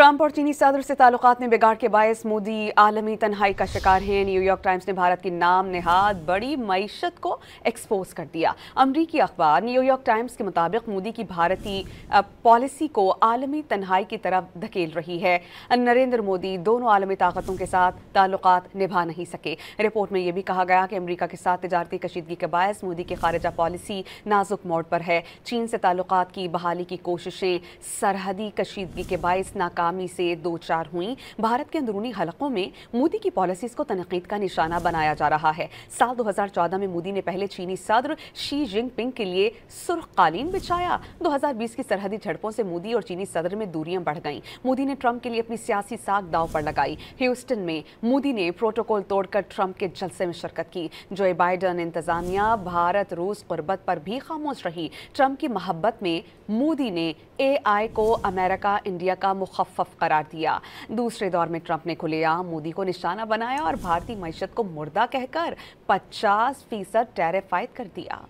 Trump और चीनी सदर से ताल्लुकात में बिगाड़ के बायस मोदी आलमी तन्हाई का शिकार हैं। न्यूयॉर्क टाइम्स ने भारत की नाम नेहाद बड़ी मईशत को एक्सपोज कर दिया। अमरीकी अखबार न्यूयॉर्क टाइम्स के मुताबिक मोदी की भारतीय पॉलिसी को आलमी तन्हाई की तरफ धकेल रही है। नरेंद्र मोदी दोनों आलमी ताकतों के साथ ताल्लुकात निभा नहीं सके। रिपोर्ट में यह भी कहा गया कि अमरीका के साथ तिजारती कशीदगी के बायस मोदी की खारिजा पॉलिसी नाजुक मोड़ पर है। चीन से ताल्लुकात की बहाली की कोशिशें सरहदी कशीदगी के बायस नाकामी से दो चार हुई। भारत के अंदरूनी हलकों में मोदी की पॉलिसीज को तनकीद का निशाना बनाया जा रहा है। साल 2014 में मोदी ने पहले चीनी सदर शी जिनपिंग के लिए सुर्ख कालीन बिछाया। 2020 की सरहदी झड़पों से मोदी और चीनी सदर में दूरियां बढ़ गईं। मोदी ने ट्रंप के लिए अपनी सियासी साख दांव पर लगाई। ह्यूस्टन में मोदी ने प्रोटोकॉल तोड़कर ट्रंप के जलसे में शिरकत की। जो बाइडन इंतजामिया भारत रूस कुर्बत पर भी खामोश रही। ट्रंप की मोहब्बत में मोदी ने AI को अमेरिका इंडिया का मुखफ़्फ़ करार दिया। दूसरे दौर में ट्रंप ने खुलेआम मोदी को निशाना बनाया और भारतीय मईशत को मुर्दा कहकर 50% टैरिफ आयद कर दिया।